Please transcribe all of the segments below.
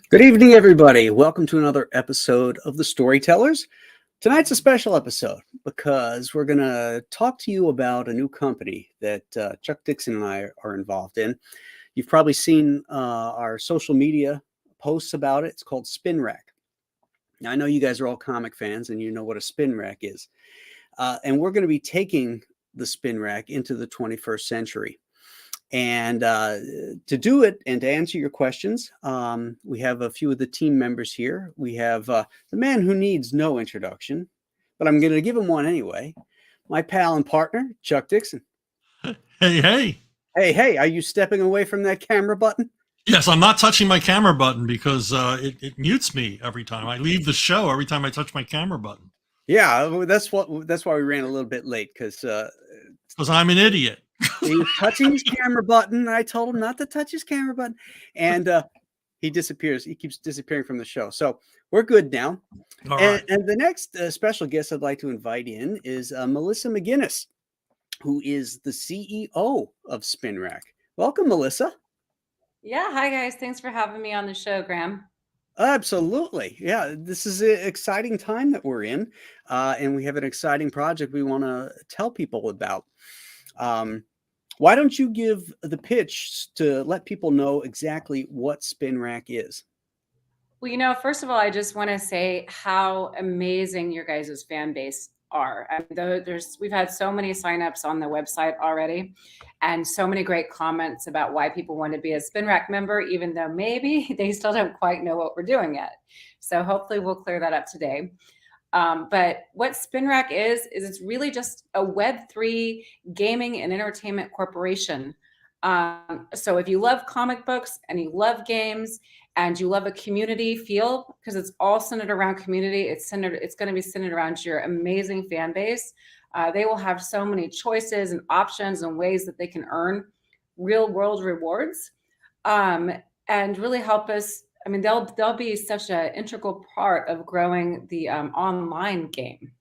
Good evening, everybody. Welcome to another episode of the Storytellers. Tonight's a special episode because we're going to talk to you about a new company that Chuck Dixon and I are involved in. You've probably seen our social media posts about it. It's called Spinrack. Now, I know you guys are all comic fans and you know what a Spinrack is. And we're going to be taking the Spinrack into the 21st century. And to do it and to answer your questions, we have a few of the team members here. We have the man who needs no introduction, but I'm going to give him one anyway. My pal and partner, Chuck Dixon. Hey, hey. Hey, are you stepping away from that camera button? Yes, I'm not touching my camera button because it mutes me every time. I leave the show every time I touch my camera button. Yeah, that's why we ran a little bit late because I'm an idiot. He was touching his camera button. I told him not to touch his camera button, and he disappears. He keeps disappearing from the show. So we're good now. All right. And the next special guest I'd like to invite in is Melissa McGinnis, who is the CEO of Spinrack. Welcome, Melissa. Yeah, hi guys. Thanks for having me on the show, Graham. Absolutely. Yeah, this is an exciting time that we're in, and we have an exciting project we want to tell people about. Why don't you give the pitch to let people know exactly what Spinrack is? Well, first of all, I just want to say how amazing your guys' fan base are. I mean, we've had so many signups on the website already and so many great comments about why people want to be a Spinrack member, even though maybe they still don't quite know what we're doing yet. So hopefully we'll clear that up today. But what Spinrack is it's really just a Web3 gaming and entertainment corporation. So if you love comic books and you love games and you love a community feel, because it's all centered around community, it's going to be centered around your amazing fan base. They will have so many choices and options and ways that they can earn real world rewards, and really help us. I mean, they'll be such an integral part of growing the online game.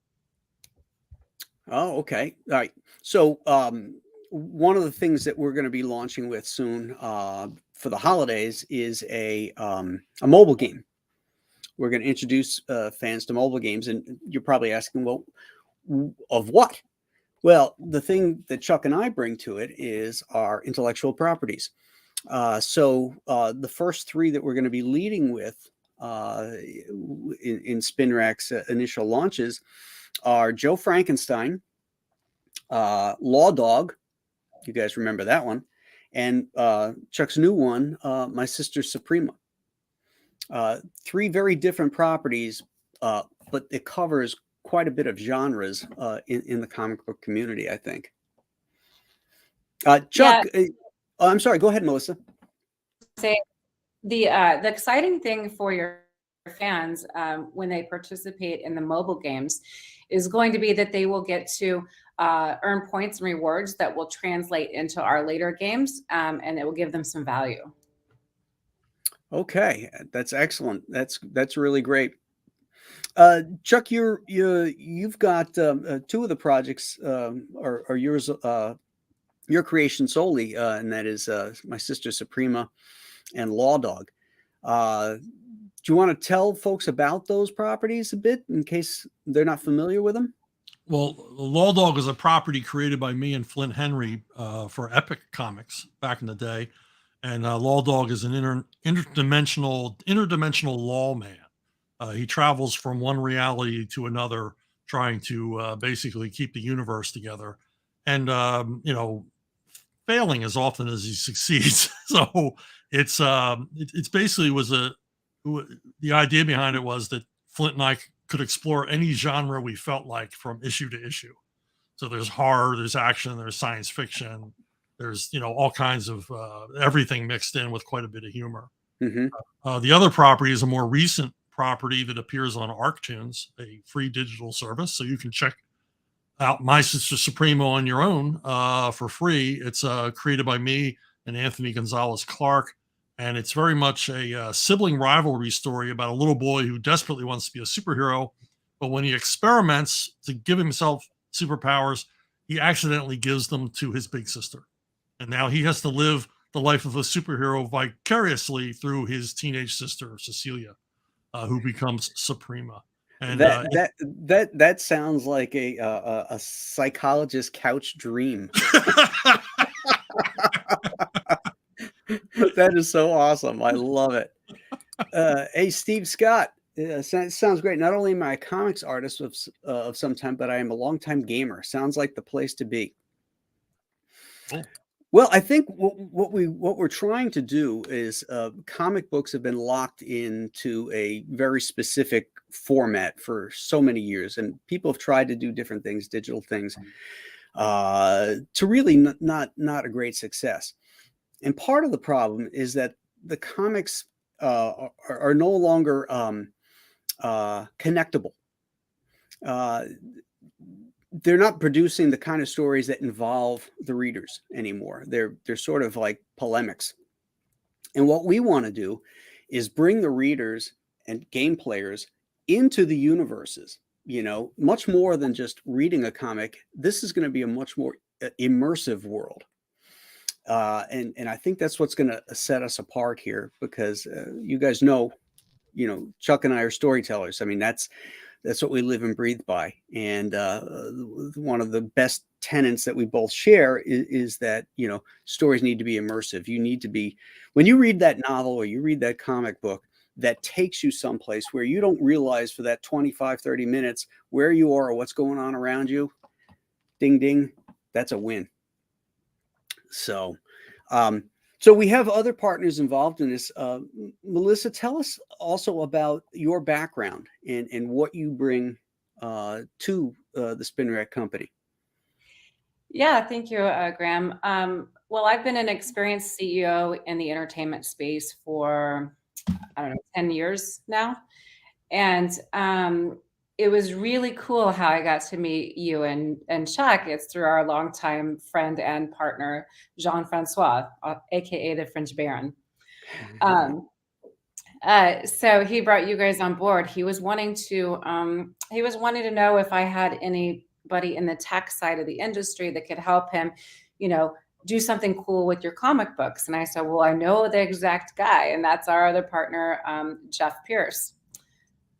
Oh, okay. All right. So one of the things that we're going to be launching with soon for the holidays is a mobile game. We're going to introduce fans to mobile games, and you're probably asking, well, of what? Well, the thing that Chuck and I bring to it is our intellectual properties. So the first three that we're going to be leading with in Spinrack's initial launches are Joe Frankenstein, Law Dog. You guys remember that one? And Chuck's new one, My Sister Suprema. Three very different properties, but it covers quite a bit of genres in the comic book community, I think. Chuck, yeah. I'm sorry. Go ahead, Melissa. Say the exciting thing for your fans when they participate in the mobile games is going to be that they will get to earn points and rewards that will translate into our later games, and it will give them some value. Okay, that's excellent. That's really great. Chuck, you've got two of the projects are yours. Your creation solely, and that is My Sister Suprema and Law Dog. Do you want to tell folks about those properties a bit in case they're not familiar with them? Well, Law Dog is a property created by me and Flint Henry for Epic Comics back in the day. And Law Dog is an interdimensional lawman. He travels from one reality to another, trying to basically keep the universe together. And, failing as often as he succeeds. So it's basically the idea behind it was that Flint and I could explore any genre we felt like from issue to issue. So there's horror, there's action, there's science fiction, there's all kinds of everything mixed in with quite a bit of humor. Mm-hmm. The other property is a more recent property that appears on ArcTunes, a free digital service, so you can check out My Sister Suprema on your own for free. It's created by me and Anthony Gonzalez Clark, and it's very much a sibling rivalry story about a little boy who desperately wants to be a superhero, but when he experiments to give himself superpowers, he accidentally gives them to his big sister, and now he has to live the life of a superhero vicariously through his teenage sister, Cecilia, who becomes Suprema. And that sounds like a psychologist couch dream. That is so awesome. I love it. Hey, Steve Scott, sounds great. Not only am I a comics artist of some time, but I am a longtime gamer. Sounds like the place to be. Cool. Well, I think what we're trying to do is comic books have been locked into a very specific format for so many years, and people have tried to do different things, digital things, to really not a great success. And part of the problem is that the comics are no longer connectable. They're not producing the kind of stories that involve the readers anymore. They're sort of like polemics. And what we want to do is bring the readers and game players into the universes, much more than just reading a comic. This is going to be a much more immersive world. And I think that's what's going to set us apart here, because you guys know, Chuck and I are storytellers. I mean, that's what we live and breathe by. And one of the best tenets that we both share is that, stories need to be immersive. You need to be, when you read that novel or you read that comic book, that takes you someplace where you don't realize for that 25, 30 minutes where you are or what's going on around you. Ding, ding. That's a win. So we have other partners involved in this. Melissa, tell us also about your background and what you bring to the Spinrack company. Yeah, thank you, Graham. Well, I've been an experienced CEO in the entertainment space for, 10 years now. And it was really cool how I got to meet you and Chuck. It's through our longtime friend and partner, Jean-Francois, aka the French Baron. So he brought you guys on board. He was wanting to know if I had anybody in the tech side of the industry that could help him, do something cool with your comic books. And I said, well, I know the exact guy, and that's our other partner, Jeff Pierce.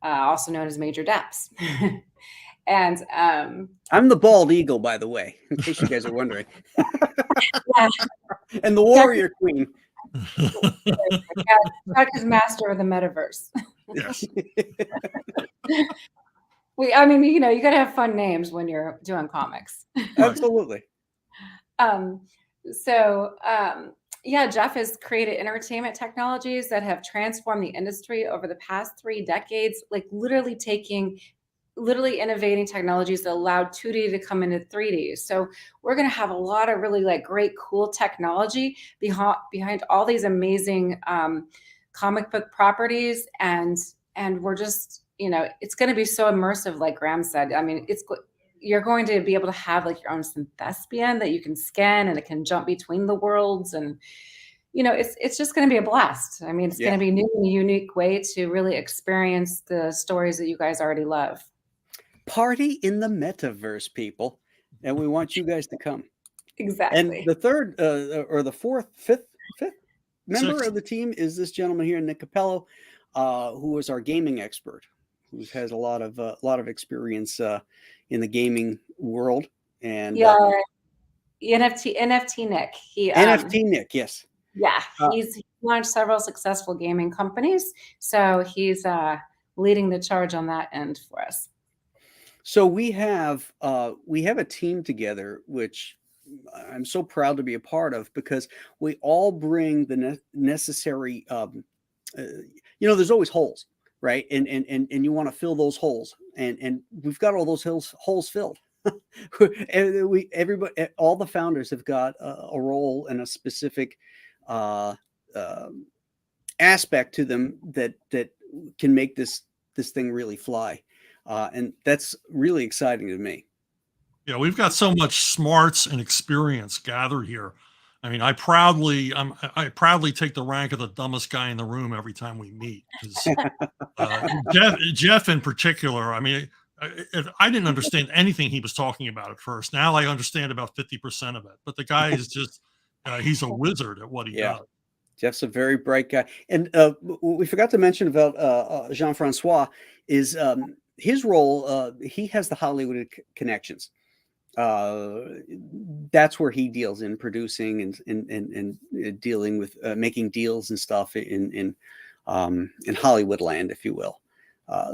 Also known as Major Depps. And I'm the bald eagle, by the way, in case you guys are wondering. Yeah. And the warrior queen. Chuck is master of the metaverse. Yes. You got to have fun names when you're doing comics. Absolutely. Jeff has created entertainment technologies that have transformed the industry over the past 3 decades, like literally innovating technologies that allowed 2D to come into 3D. So we're going to have a lot of really great, cool technology behind all these amazing comic book properties. And we're just, it's going to be so immersive, like Graham said. I mean, you're going to be able to have your own synthespian that you can scan, and it can jump between the worlds. And, it's just going to be a blast. I mean, it's going to be a new and unique way to really experience the stories that you guys already love. Party in the metaverse, people. And we want you guys to come. Exactly. And the third or the fifth member of the team is this gentleman here, Nick Capello, who is our gaming expert, who has a lot of experience in the gaming world. And NFT Nick. NFT Nick, yes. Yeah, he's launched several successful gaming companies, so he's leading the charge on that end for us. So we have a team together, which I'm so proud to be a part of, because we all bring the necessary. There's always holes, right? And you want to fill those holes, and we've got all those holes filled. Everybody, all the founders have got a role and a specific aspect to them that can make this thing really fly. And that's really exciting to me. Yeah, we've got so much smarts and experience gathered here. I mean, I proudly take the rank of the dumbest guy in the room every time we meet. Jeff in particular, I mean, I didn't understand anything he was talking about at first. Now I understand about 50% of it. But the guy is just He's a wizard at what he Yeah. does. Jeff's a very bright guy. And we forgot to mention about Jean-Francois is his role. He has the Hollywood connections. That's where he deals in producing and dealing with making deals and stuff in Hollywood land, if you will.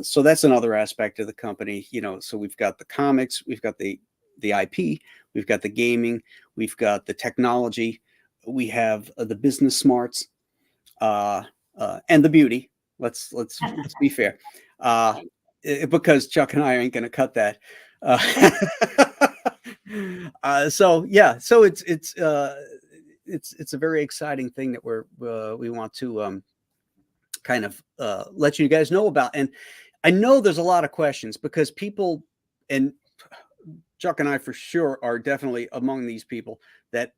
So that's another aspect of the company. So we've got the comics, we've got the IP, we've got the gaming, we've got the technology, we have the business smarts, and the beauty. Let's be fair, because Chuck and I ain't going to cut that. So yeah, so it's a very exciting thing that we want to kind of let you guys know about. And I know there's a lot of questions because people, and Chuck and I for sure are definitely among these people that,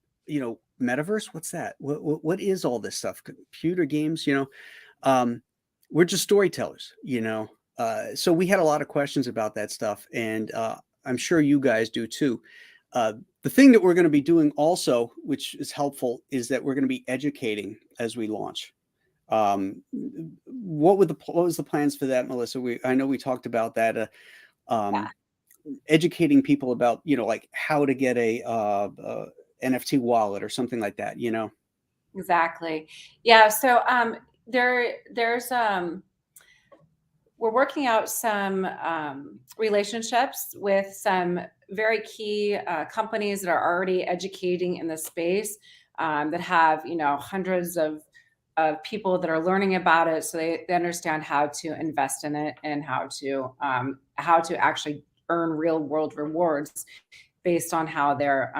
metaverse, what's that? What is all this stuff? Computer games, we're just storytellers, so we had a lot of questions about that stuff, and I'm sure you guys do too. The thing that we're going to be doing also, which is helpful, is that we're going to be educating as we launch. What was the plans for that, Melissa? I know we talked about that. Educating people about, like how to get a NFT wallet or something like that, Exactly. Yeah. So there's we're working out some relationships with some very key companies that are already educating in the space, that have hundreds of people that are learning about it, so they understand how to invest in it and how to actually earn real world rewards based on how they're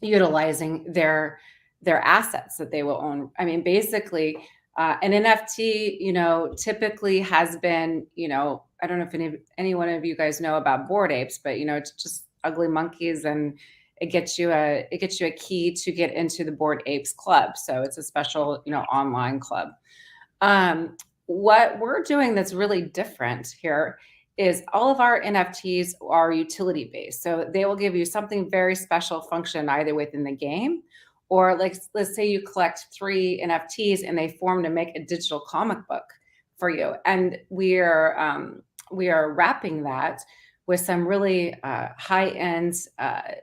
utilizing their assets that they will own. I mean, basically, an NFT, typically has been, I don't know if any one of you guys know about Bored Apes, but it's just ugly monkeys, and it gets you a key to get into the Bored Apes Club. So it's a special, online club. What we're doing that's really different here is all of our NFTs are utility based. So they will give you something very special function either within the game, or let's say you collect 3 NFTs and they form to make a digital comic book for you. And we are wrapping that with some really high-end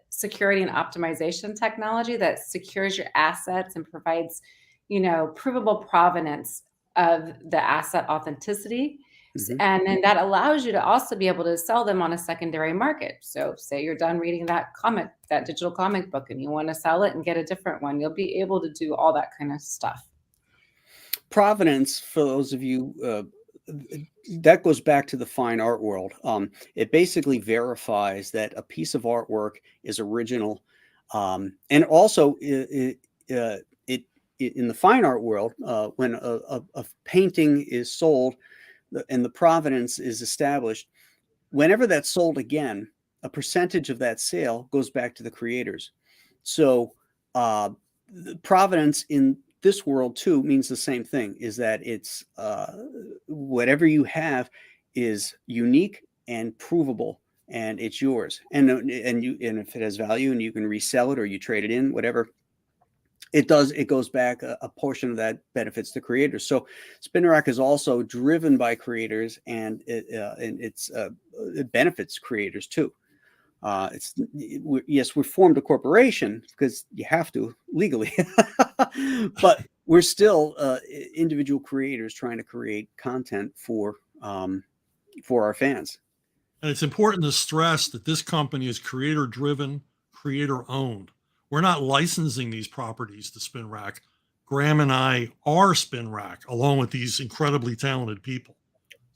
security and optimization technology that secures your assets and provides, provable provenance of the asset authenticity. Mhm. And then that allows you to also be able to sell them on a secondary market. So say you're done reading that digital comic book, and you want to sell it and get a different one, you'll be able to do all that kind of stuff. Provenance, for those of you, that goes back to the fine art world. It basically verifies that a piece of artwork is original, and also in the fine art world, when a painting is sold and the provenance is established, whenever that's sold again, a percentage of that sale goes back to the creators. So the provenance in this world too means the same thing, is that it's whatever you have is unique and provable, and it's yours. And if it has value and you can resell it or you trade it in, whatever it does, it goes back. A portion of that benefits the creators. So Spinrack is also driven by creators, and it benefits creators too. Yes, we formed a corporation because you have to legally, but we're still individual creators trying to create content for our fans. And it's important to stress that this company is creator driven, creator owned. We're not licensing these properties to Spinrack. Graham and I are Spinrack, along with these incredibly talented people.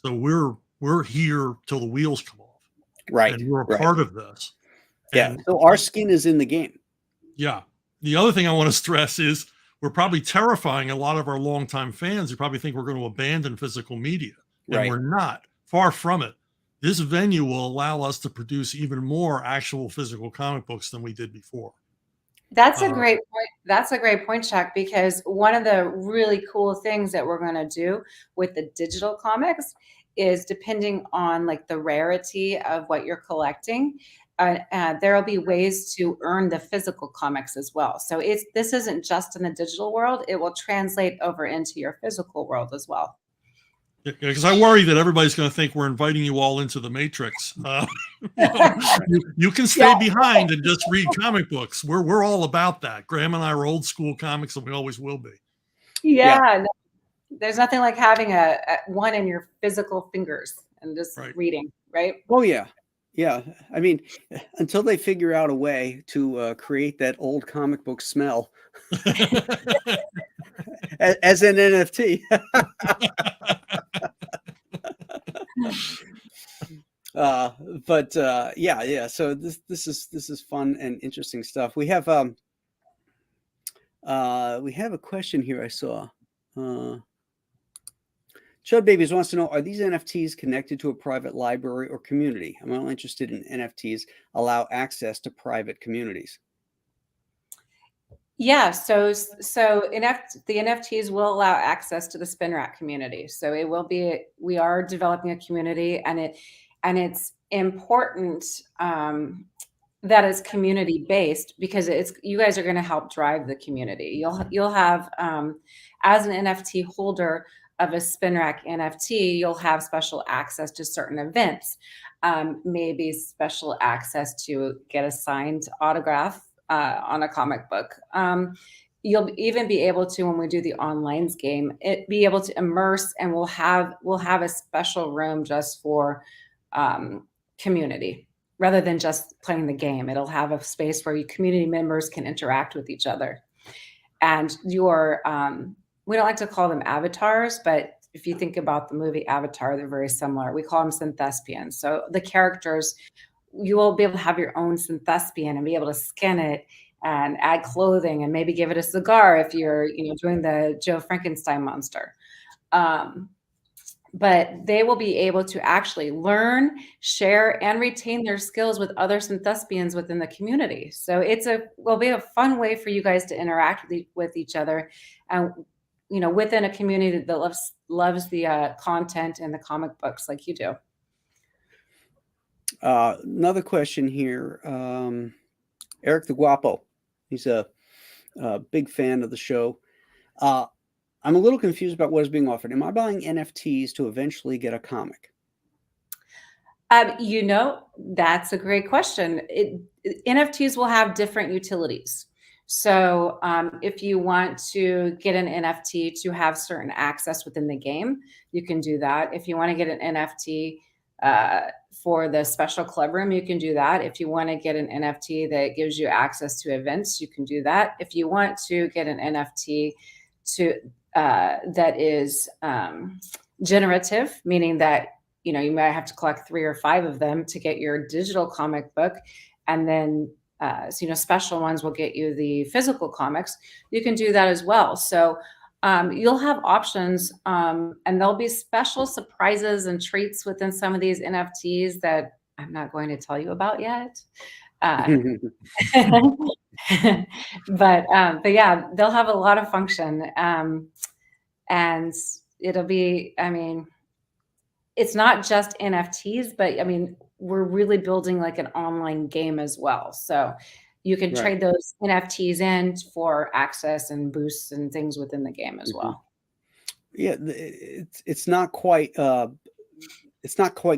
So we're here till the wheels come off. Right. And we're a right. part of this. Yeah. So our skin is in the game. Yeah. The other thing I want to stress is we're probably terrifying a lot of our longtime fans who probably think we're going to abandon physical media. And Right. we're not. Far from it. This venue will allow us to produce even more actual physical comic books than we did before. That's a great point. That's a great point, Chuck, because one of the really cool things that we're going to do with the digital comics is, depending on the rarity of what you're collecting, there will be ways to earn the physical comics as well. So this isn't just in the digital world; it will translate over into your physical world as well. Because I worry that everybody's going to think we're inviting you all into the Matrix. You can stay behind and just read comic books. We're all about that. Graham and I are old school comics, and we always will be. No, there's nothing like having a one in your physical fingers and just reading, right? Oh yeah. I mean, until they figure out a way to create that old comic book smell as an NFT. Yeah. So this is fun and interesting stuff. We have a question here. I saw. Chud Babies wants to know: are these NFTs connected to a private library or community? I'm only interested in NFTs allow access to private communities. Yeah, so the NFTs will allow access to the Spinrack community. So it will be, we are developing a community, and it's important that it's community based, because you guys are going to help drive the community. You'll have as an NFT holder of a Spinrack NFT, you'll have special access to certain events, maybe special access to get a signed autograph on a comic book. You'll even be able to, when we do the online game, be able to immerse, and we'll have a special room just for community rather than just playing the game. It'll have a space where community members can interact with each other. And we don't like to call them avatars, but if you think about the movie Avatar, they're very similar. We call them synthespians. So the characters, you will be able to have your own synthespian and be able to skin it and add clothing and maybe give it a cigar if you're, doing the Joe Frankenstein monster. But they will be able to actually learn, share, and retain their skills with other synthespians within the community. So will be a fun way for you guys to interact with each other, and within a community that loves the content and the comic books like you do. Another question here. Eric the Guapo. He's a big fan of the show. I'm a little confused about what is being offered. Am I buying NFTs to eventually get a comic? That's a great question. NFTs will have different utilities. So if you want to get an NFT to have certain access within the game, you can do that. If you want to get an NFT for the special club room, you can do that. If you want to get an NFT that gives you access to events, you can do that. If you want to get an NFT that is generative, meaning that you might have to collect 3 or 5 of them to get your digital comic book, and then special ones will get you the physical comics. You can do that as well. So you'll have options, and there'll be special surprises and treats within some of these NFTs that I'm not going to tell you about yet. But yeah, they'll have a lot of function, and it'll be, it's not just NFTs, but we're really building like an online game as well. So you can trade those NFTs in for access and boosts and things within the game as well. Yeah, it's not quite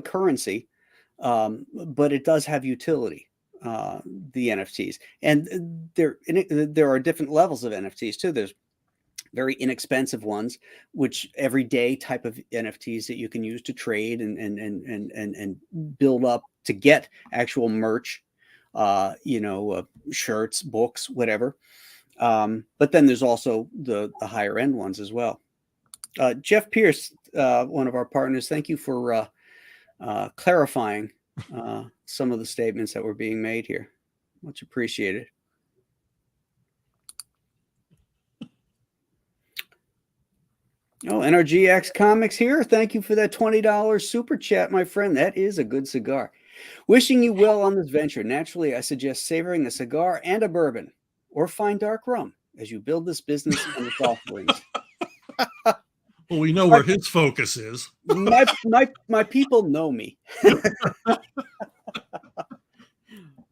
currency, but it does have utility. The NFTs, and there are different levels of NFTs too. There's very inexpensive ones, which everyday type of NFTs that you can use to trade and build up to get actual merch, shirts, books, whatever. But then there's also the higher end ones as well. Jeff Pierce, one of our partners, thank you for clarifying some of the statements that were being made here. Much appreciated. Oh, NRGX Comics here. Thank you for that $20 super chat, my friend. That is a good cigar. Wishing you well on this venture. Naturally, I suggest savoring a cigar and a bourbon, or fine dark rum, as you build this business and its offerings. Well, we know where his focus is. my people know me.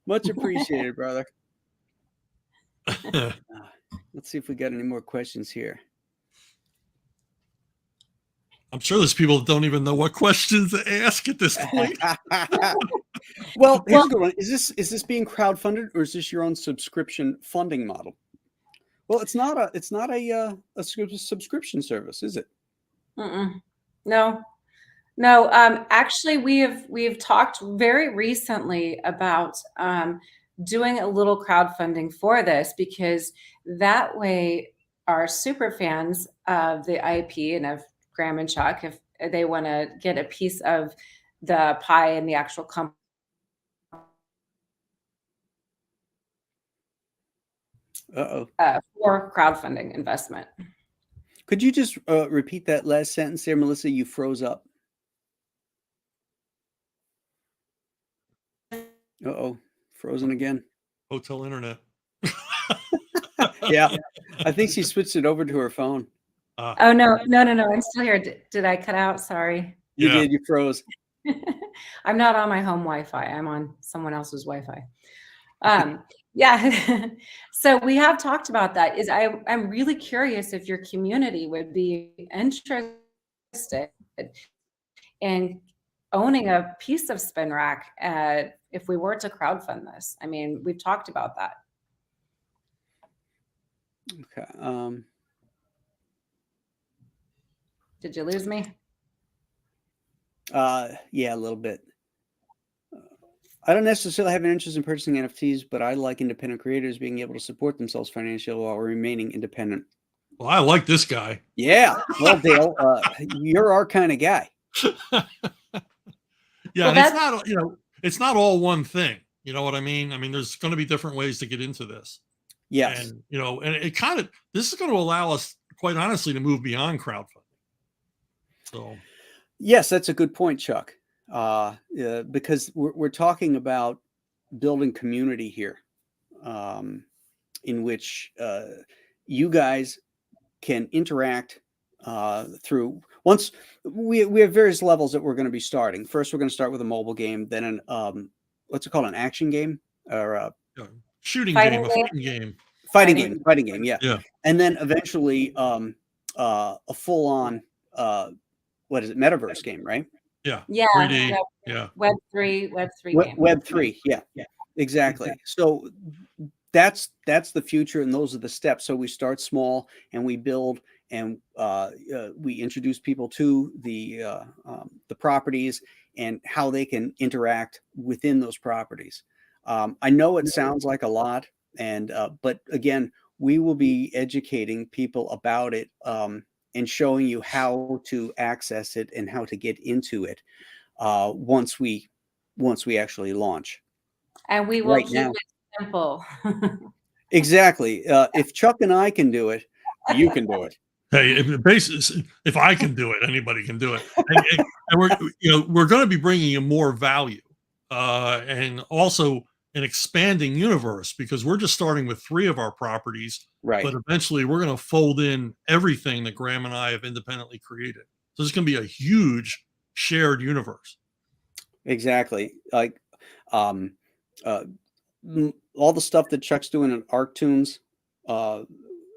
Much appreciated, brother. Let's see if we got any more questions here. I'm sure there's people that don't even know what questions to ask at this point. Well, here's a good one. Is this being crowdfunded, or is this your own subscription funding model? Well, it's not a subscription service, is it? No. Actually, we've talked very recently about doing a little crowdfunding for this, because that way our super fans of the IP and of Graham and Chuck, if they want to get a piece of the pie and the actual company, for crowdfunding investment. Could you just repeat that last sentence there, Melissa? You froze up. Uh-oh, frozen again. Hotel internet. Yeah, I think she switched it over to her phone. Oh, no, I'm still here. Did I cut out? Sorry. You did, you froze. I'm not on my home Wi-Fi. I'm on someone else's Wi-Fi. Yeah. So we have talked about that. I'm really curious if your community would be interested in owning a piece of Spinrack if we were to crowdfund this. I mean, we've talked about that. Okay. Did you lose me? Yeah, a little bit. I don't necessarily have an interest in purchasing NFTs, but I like independent creators being able to support themselves financially while remaining independent. Well, I like this guy. Yeah. Well, Dale, you're our kind of guy. Yeah, well, it's not, it's not all one thing. You know what I mean? I mean, there's going to be different ways to get into this. Yes. And, and it kind of, this is going to allow us, quite honestly, to move beyond crowdfunding. So. Yes, that's a good point, Chuck. Because we're talking about building community here, in which you guys can interact through. Once we have various levels that we're going to be starting. First, we're going to start with a mobile game, then an what's it called, an action game or a shooting game, a fighting game, yeah. And then eventually a full on what is it, metaverse game, right? Yeah. 3D. Yeah. Web3 game. Web3. Yeah. Exactly. So that's the future, and those are the steps. So we start small and we build, and we introduce people to the properties and how they can interact within those properties. I know it sounds like a lot, and but again, we will be educating people about it and showing you how to access it and how to get into it once we actually launch. And we will keep it simple. Exactly. If Chuck and I can do it, you can do it. Hey, if I can do it, anybody can do it. And we're going to be bringing you more value, and also an expanding universe, because we're just starting with 3 of our properties, right? But eventually we're going to fold in everything that Graham and I have independently created. So it's going to be a huge shared universe. Exactly. Like all the stuff that Chuck's doing in ArcTunes,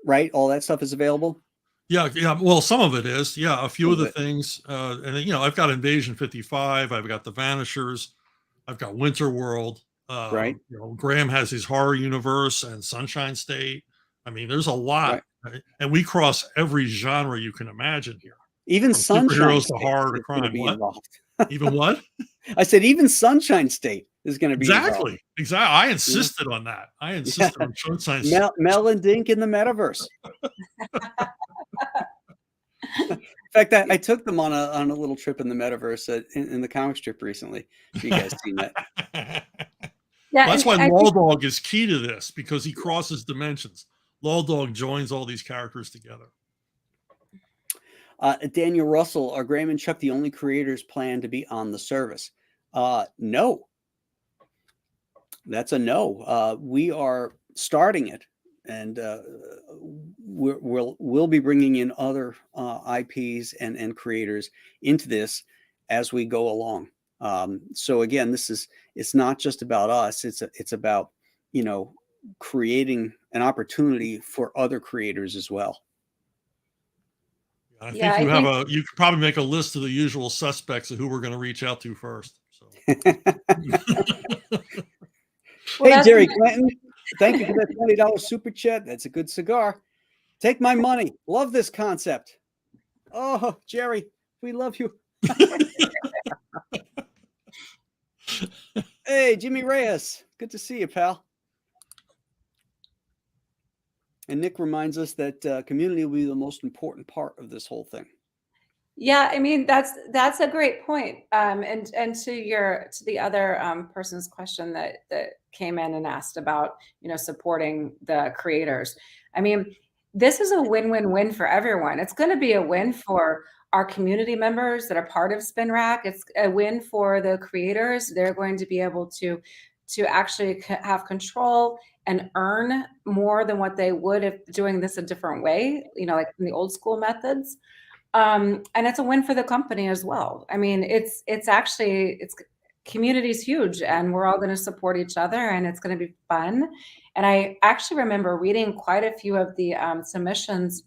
right? All that stuff is available. Yeah. Well, some of it is. Yeah, a few of the things, and I've got Invasion 55. I've got the Vanishers. I've got Winter World. Right. Graham has his horror universe and Sunshine State. I mean, there's a lot, right? And we cross every genre you can imagine here. Even Sunshine State to horror to crime. What? Even what? I said even Sunshine State is going to be exactly. I insisted on that. I insisted on Sunshine State. Mel and Dink in the metaverse. In fact, I took them on a little trip in the metaverse in the comic strip recently. Have you guys seen that? Yeah, that's why Law Dog is key to this, because he crosses dimensions. Law Dog joins all these characters together. Daniel Russell, are Graham and Chuck the only creators planned to be on the service? No. That's a no. We are starting it, and we'll be bringing in other IPs and creators into this as we go along. So again, it's not just about us. It's about, creating an opportunity for other creators as well. I Yeah, think I think you could probably make a list of the usual suspects of who we're going to reach out to first. So. well, Hey, that's Jerry Clinton, thank you for that $20 super chat. That's a good cigar. Take my money. Love this concept. Oh, Jerry, we love you. Hey, Jimmy Reyes. Good to see you, pal. And Nick reminds us that community will be the most important part of this whole thing. Yeah, I mean that's a great point. And to the other person's question that came in and asked about supporting the creators. I mean, this is a win-win-win for everyone. It's going to be a win for our community members that are part of Spinrack. It's a win for the creators. They're going to be able to actually have control and earn more than what they would if doing this a different way. Like in the old school methods. And it's a win for the company as well. I mean, it's community's huge, and we're all going to support each other, and it's going to be fun. And I actually remember reading quite a few of the submissions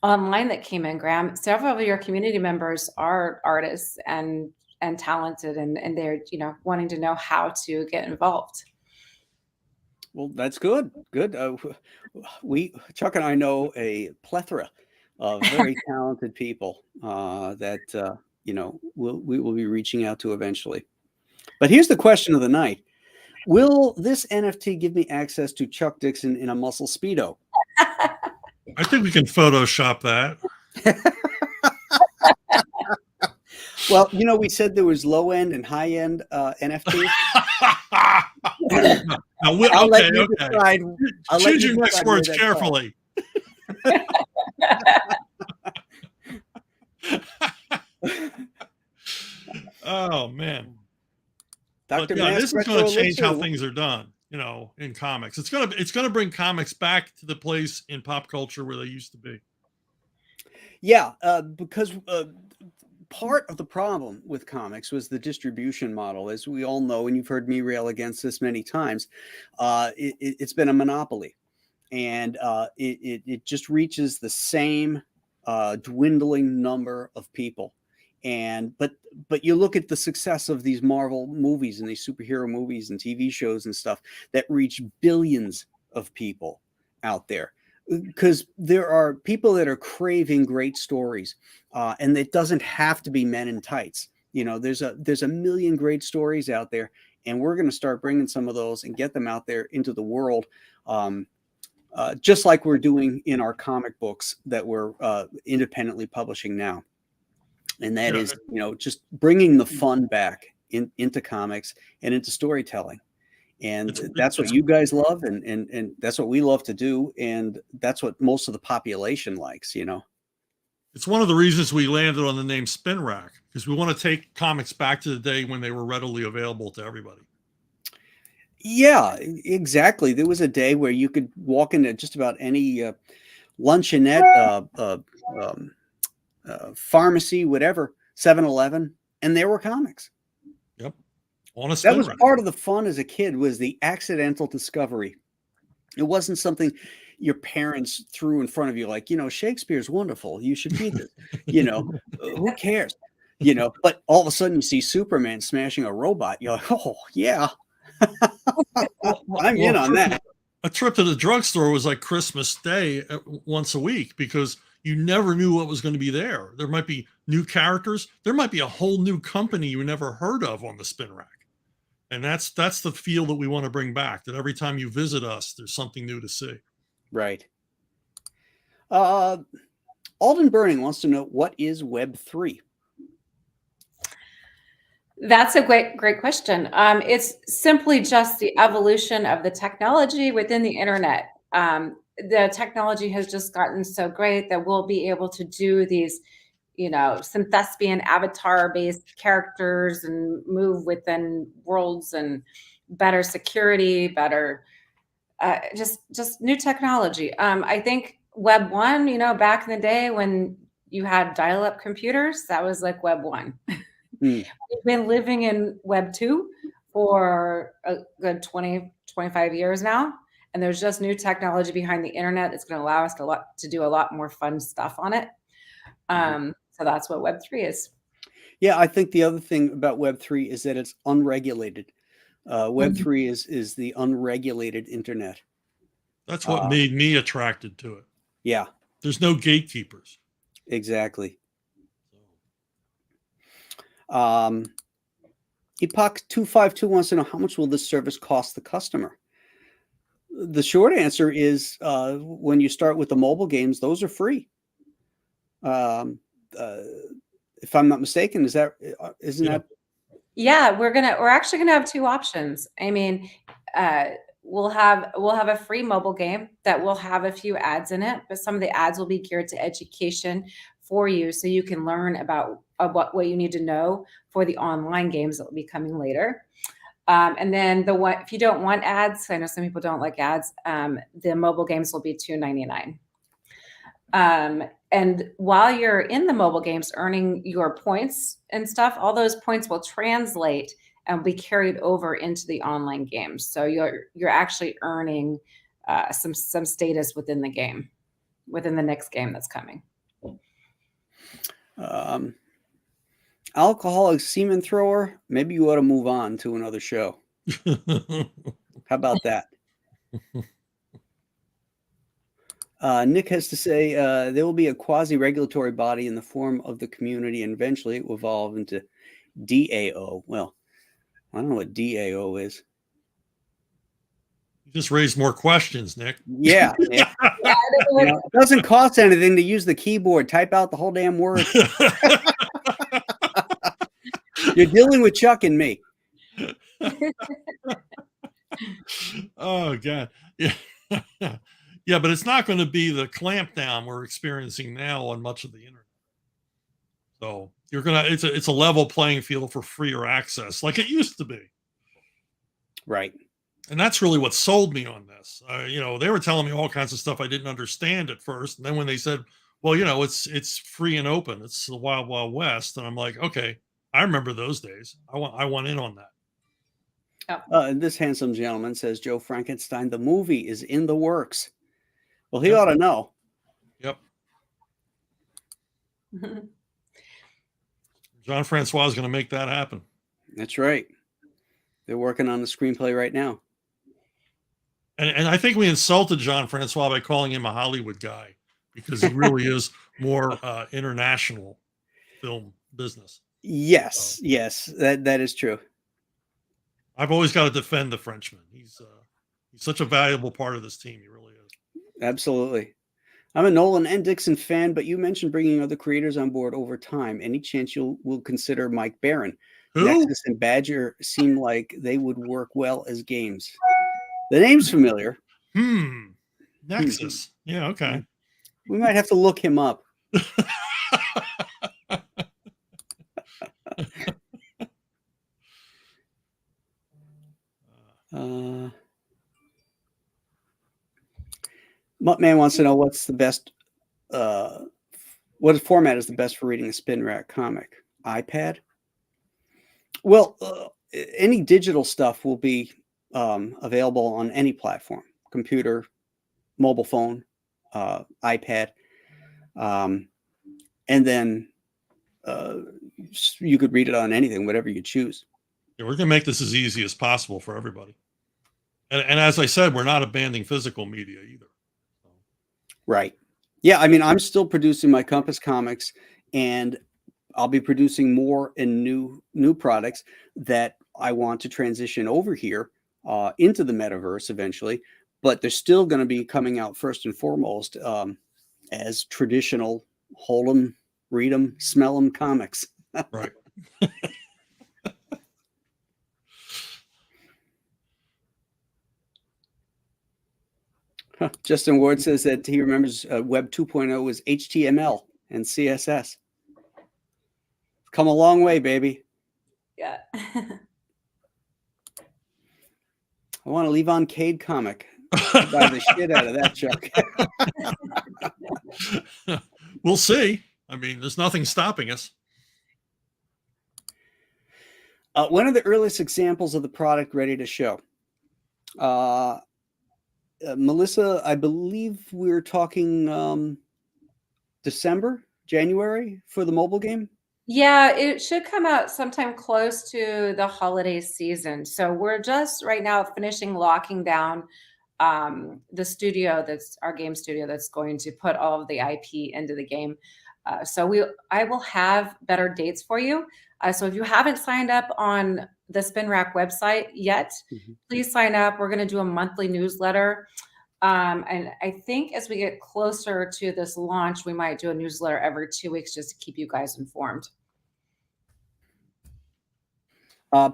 online that came in, Graham. Several of your community members are artists and talented, and they're wanting to know how to get involved. Well, that's good. Good. Chuck and I know a plethora of very talented people that we will be reaching out to eventually. But here's the question of the night: will this NFT give me access to Chuck Dixon in a muscle Speedo? I think we can Photoshop that. Well, we said there was low end and high end NFTs. I'll let you decide. Choose your next words carefully. Oh man. Dr. Yeah, this is going to change how things are done, in comics. It's going to bring comics back to the place in pop culture where they used to be. Yeah, because part of the problem with comics was the distribution model, as we all know, and you've heard me rail against this many times. It's been a monopoly, and it just reaches the same dwindling number of people. But you look at the success of these Marvel movies and these superhero movies and TV shows and stuff that reach billions of people out there, because there are people that are craving great stories, and it doesn't have to be men in tights. There's a million great stories out there, and we're going to start bringing some of those and get them out there into the world, just like we're doing in our comic books that we're independently publishing now. And that is, just bringing the fun back into comics and into storytelling. And that's what you guys love, and that's what we love to do, and that's what most of the population likes. It's one of the reasons we landed on the name Spinrack, because we want to take comics back to the day when they were readily available to everybody. Yeah, exactly. There was a day where you could walk into just about any luncheonette, pharmacy, whatever, 7-Eleven, and there were comics. Yep. That was part of the fun as a kid, was the accidental discovery. It wasn't something your parents threw in front of you, like, Shakespeare's wonderful, you should read this. Who cares? But all of a sudden you see Superman smashing a robot. You're like, oh yeah, I'm in on that. A trip to the drugstore was like Christmas Day once a week, because you never knew what was going to be there. There might be new characters. There might be a whole new company you never heard of on the Spinrack. And that's the feel that we want to bring back, that every time you visit us, there's something new to see. Right. Alden Burning wants to know, what is Web3? That's a great question. It's simply just the evolution of the technology within the internet. The technology has just gotten so great that we'll be able to do these, synthespian avatar-based characters and move within worlds, and better security, better, just new technology. I think Web 1, back in the day when you had dial-up computers, that was like Web 1. Mm. We've been living in Web 2 for a good 20, 25 years now. And there's just new technology behind the internet that's going to allow us to do a lot more fun stuff on it. So that's what Web 3 is. Yeah, I think the other thing about Web 3 is that it's unregulated. Web 3 is the unregulated internet. That's what made me attracted to it. Yeah, There's no gatekeepers. exactly. Epoch 252 wants to know, how much will this service cost the customer? The short answer is when you start with the mobile games, those are free. If I'm not mistaken, isn't that? Yeah, we're actually gonna have two options. I mean, we'll have a free mobile game that will have a few ads in it, but some of the ads will be geared to education for you, so you can learn about what you need to know for the online games that will be coming later. And then if you don't want ads, I know some people don't like ads, the mobile games will be $2.99. And while you're in the mobile games earning your points and stuff, all those points will translate and be carried over into the online games. So you're actually earning some status within the game, within the next game that's coming. Alcoholic semen thrower, maybe you ought to move on to another show. How about that? Nick has to say there will be a quasi-regulatory body in the form of the community, and eventually it will evolve into DAO. Well, I don't know what DAO is. You just raised more questions, Nick. Yeah, Nick. It doesn't cost anything to use the keyboard. Type out the whole damn word. You're dealing with Chuck and me. Oh, God. Yeah. Yeah, but it's not going to be the clampdown we're experiencing now on much of the internet. So it's a level playing field for freer access, like it used to be. Right. And that's really what sold me on this. They were telling me all kinds of stuff I didn't understand at first. And then when they said, well, it's free and open, it's the Wild Wild West. And I'm like, okay, I remember those days. I want in on that. This handsome gentleman says, Joe Frankenstein, the movie is in the works. Well, he ought to know. Yep. Jean-Francois is going to make that happen. That's right. They're working on the screenplay right now. And I think we insulted Jean-Francois by calling him a Hollywood guy, because he really is more international film business. Yes, that is true. I've always got to defend the Frenchman. He's such a valuable part of this team. He really is. Absolutely. I'm a Nolan and Dixon fan, but you mentioned bringing other creators on board over time. Any chance will consider Mike Barron? Who? Nexus and Badger seem like they would work well as games. The name's familiar. Nexus. Yeah, okay. We might have to look him up. Muttman wants to know what's the best, what format is the best for reading a Spinrack comic? iPad? Well, any digital stuff will be available on any platform: computer, mobile phone, iPad, and then you could read it on anything, whatever you choose. Yeah, we're going to make this as easy as possible for everybody. And as I said, we're not abandoning physical media either. Right. Yeah, I mean, I'm still producing my Compass comics, and I'll be producing more and new products that I want to transition over here into the metaverse eventually. But they're still going to be coming out first and foremost as traditional hold 'em, read 'em, smell 'em comics. Right. Justin Ward says that he remembers Web 2.0 was HTML and CSS. Come a long way, baby. Yeah. I want a Levon Cade comic. Buy the shit out of that, Chuck. We'll see. I mean, there's nothing stopping us. One of the earliest examples of the product ready to show. Melissa, I believe we're talking December, January for the mobile game. Yeah, it should come out sometime close to the holiday season. So we're just right now finishing locking down the studio, that's our game studio, that's going to put all of the IP into the game. I will have better dates for you. So if you haven't signed up on the Spinrack website yet, please sign up. We're going to do a monthly newsletter. And I think as we get closer to this launch, we might do a newsletter every 2 weeks just to keep you guys informed.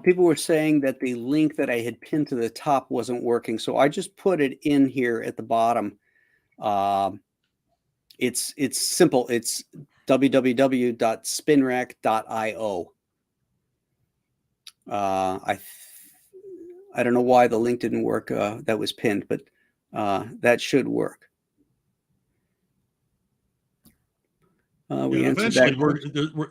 People were saying that the link that I had pinned to the top wasn't working, so I just put it in here at the bottom. It's simple. It's www.spinrack.io. I don't know why the link didn't work. That was pinned, but that should work. Eventually,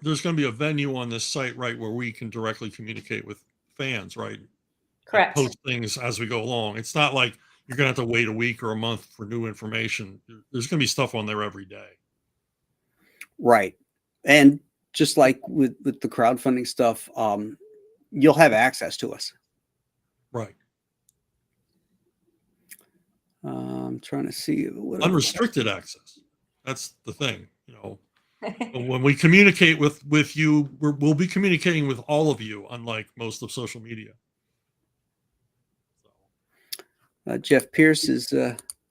there's going to be a venue on this site, right, where we can directly communicate with fans, right? Correct. And post things as we go along. It's not like you're going to have to wait a week or a month for new information. There's going to be stuff on there every day. Right. And just like with the crowdfunding stuff, you'll have access to us. Right. I'm trying to see what unrestricted access. That's the thing, you know. When we communicate with you, we'll be communicating with all of you, unlike most of social media. Jeff Pierce is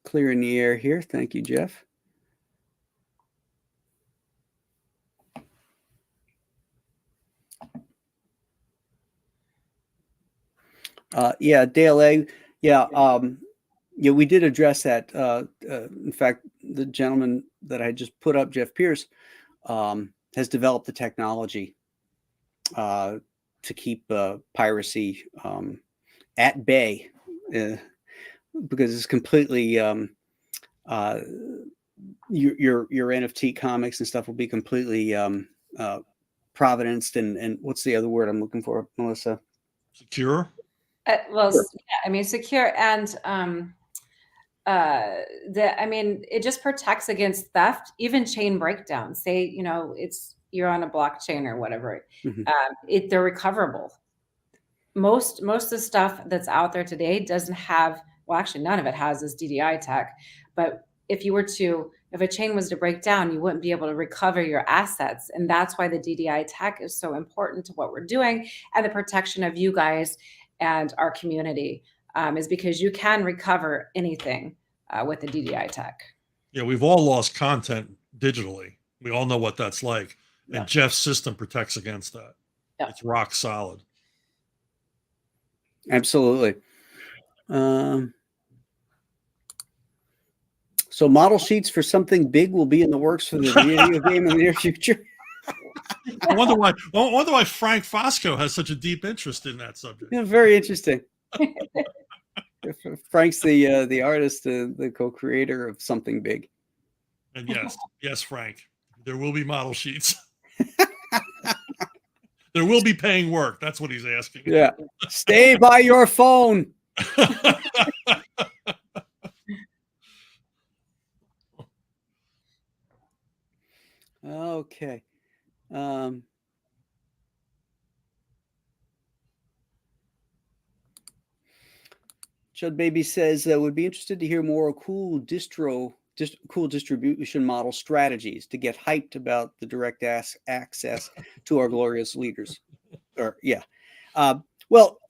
clearing the air here. Thank you, Jeff. Yeah, Dale A. Yeah, yeah, we did address that. In fact, the gentleman that I just put up, Jeff Pierce, has developed the technology to keep piracy at bay, because it's completely your NFT comics and stuff will be completely provenanced and what's the other word I'm looking for, Melissa? Secure. Well, sure. Yeah, I mean, secure, and I mean, it just protects against theft, even chain breakdown. Say, you know, you're on a blockchain or whatever, they're recoverable. Most of the stuff that's out there today doesn't have, well, actually none of it has this DDI tech, but if a chain was to break down, you wouldn't be able to recover your assets. And that's why the DDI tech is so important to what we're doing, and the protection of you guys and our community, is because you can recover anything with the DDI tech. Yeah, we've all lost content digitally. We all know what that's like. Yeah. And Jeff's system protects against that. Yeah. It's rock solid. Absolutely. So model sheets for something big will be in the works for the video game in the near future. I wonder why Frank Fosco has such a deep interest in that subject. Yeah, very interesting. Frank's the artist, the co-creator of something big. And yes, Frank, there will be model sheets. There will be paying work. That's what he's asking. Yeah. Stay by your phone. Okay. Chud Baby says would be interested to hear more cool distribution model strategies to get hyped about the direct access to our glorious leaders. Or yeah. Well,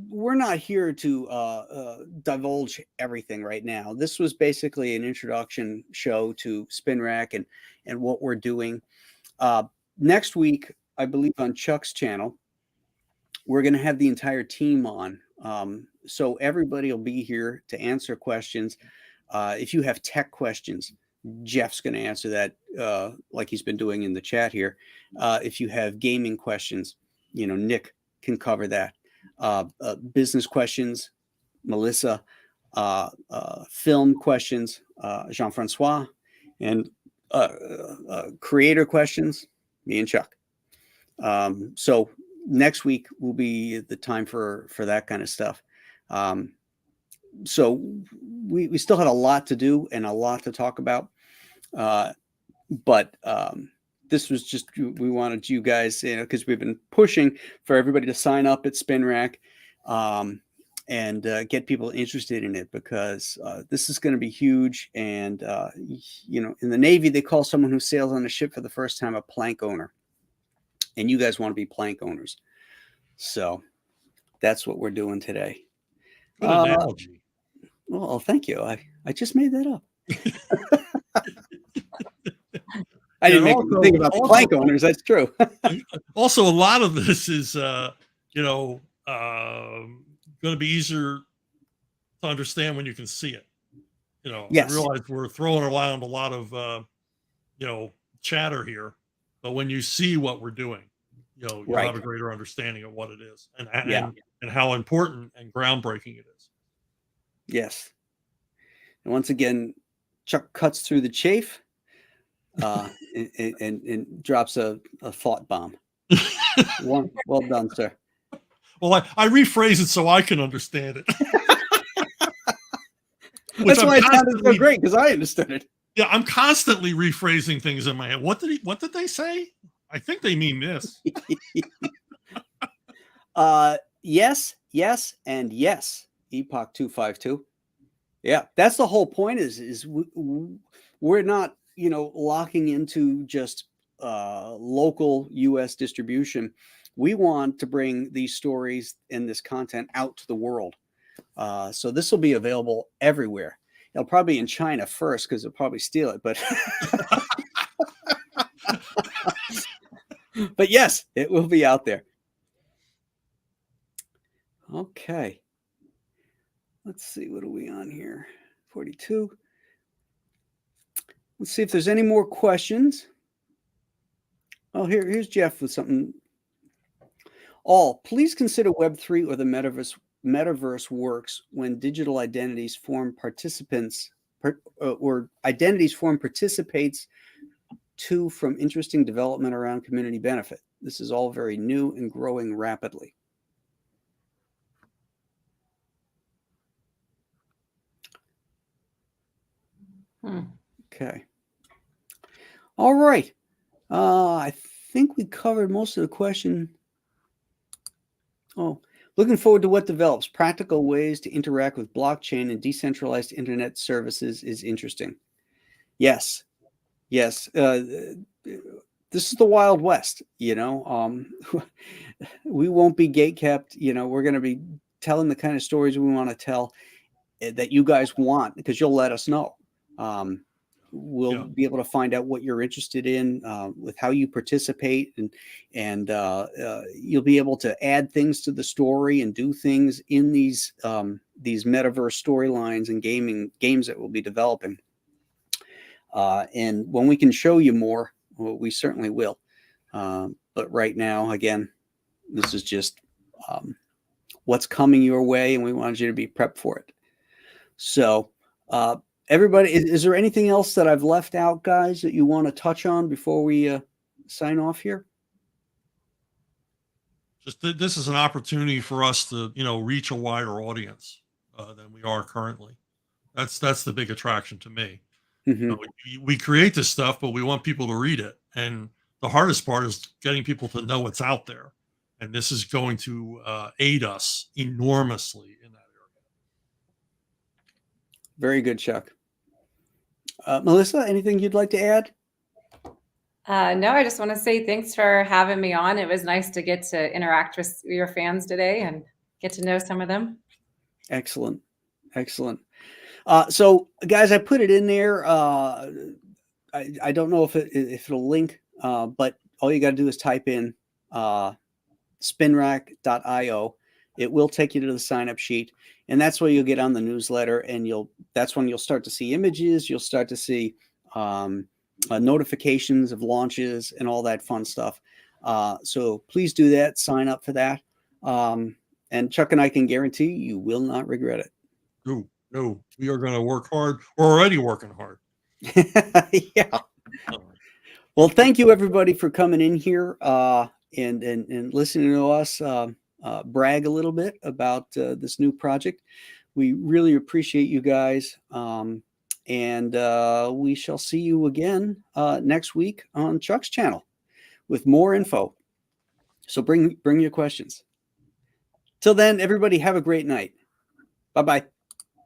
we're not here to divulge everything right now. This was basically an introduction show to Spinrack and what we're doing. Next week, I believe on Chuck's channel, we're going to have the entire team on. So everybody will be here to answer questions. If you have tech questions, Jeff's going to answer that like he's been doing in the chat here. If you have gaming questions, Nick can cover that. Business questions, Melissa. Film questions, Jean-Francois. And creator questions, me and Chuck. So next week will be the time for that kind of stuff. So we still had a lot to do and a lot to talk about. But this was just, we wanted you guys, because we've been pushing for everybody to sign up at Spinrack and get people interested in it, because this is going to be huge. And, in the Navy, they call someone who sails on a ship for the first time a plank owner. And you guys want to be plank owners. So that's what we're doing today. Good analogy. Well, thank you. I just made that up. I didn't make me think about the plank owners. That's true. Also, a lot of this is, going to be easier to understand when you can see it. Yes. I realize we're throwing around a lot of, chatter here, but when you see what we're doing, you'll Right. have a greater understanding of what it is and how important and groundbreaking it is. Yes. And once again, Chuck cuts through the chafe and drops a thought bomb. Well done, sir. Well, I rephrase it so I can understand it. That's why it sounded so great, because I understood it. Yeah, I'm constantly rephrasing things in my head. What did they say? I think they mean this. Yes, and yes. Epoch 252. Yeah, that's the whole point. Is we're not locking into just local U.S. distribution. We want to bring these stories and this content out to the world. So this will be available everywhere. It'll probably be in China first, because they'll probably steal it. But but yes, it will be out there. Okay. Let's see, what are we on here? 42. Let's see if there's any more questions. Oh, here's Jeff with something. Please consider Web3 or the metaverse works when digital identities form participants to from interesting development around community benefit. This is all very new and growing rapidly. Okay. All right. I think we covered most of the question. Oh, looking forward to what develops. Practical ways to interact with blockchain and decentralized internet services is interesting. Yes. This is the Wild West, we won't be gatekept. We're going to be telling the kind of stories we want to tell that you guys want, because you'll let us know. We'll be able to find out what you're interested in with how you participate, and you'll be able to add things to the story and do things in these metaverse storylines and games that we'll be developing. And when we can show you more, well, we certainly will. But right now, again, this is just what's coming your way, and we wanted you to be prepped for it. So, everybody, is there anything else that I've left out, guys, that you want to touch on before we sign off here? Just this is an opportunity for us to, reach a wider audience than we are currently. That's the big attraction to me. Mm-hmm. We create this stuff, but we want people to read it. And the hardest part is getting people to know what's out there. And this is going to aid us enormously in that area. Very good, Chuck. Melissa, anything you'd like to add? No, I just want to say thanks for having me on. It was nice to get to interact with your fans today and get to know some of them. Excellent. So, guys, I put it in there. I don't know if it'll link, but all you got to do is type in spinrack.io. It will take you to the sign-up sheet, and that's where you'll get on the newsletter, and that's when you'll start to see images. You'll start to see notifications of launches and all that fun stuff. So please do that. Sign up for that. And Chuck and I can guarantee you will not regret it. No, we are going to work hard. We're already working hard. Yeah. Well, thank you everybody for coming in here. and listening to us brag a little bit about this new project. We really appreciate you guys. And we shall see you again next week on Chuck's channel with more info. So bring your questions. Till then, everybody have a great night. Bye-bye.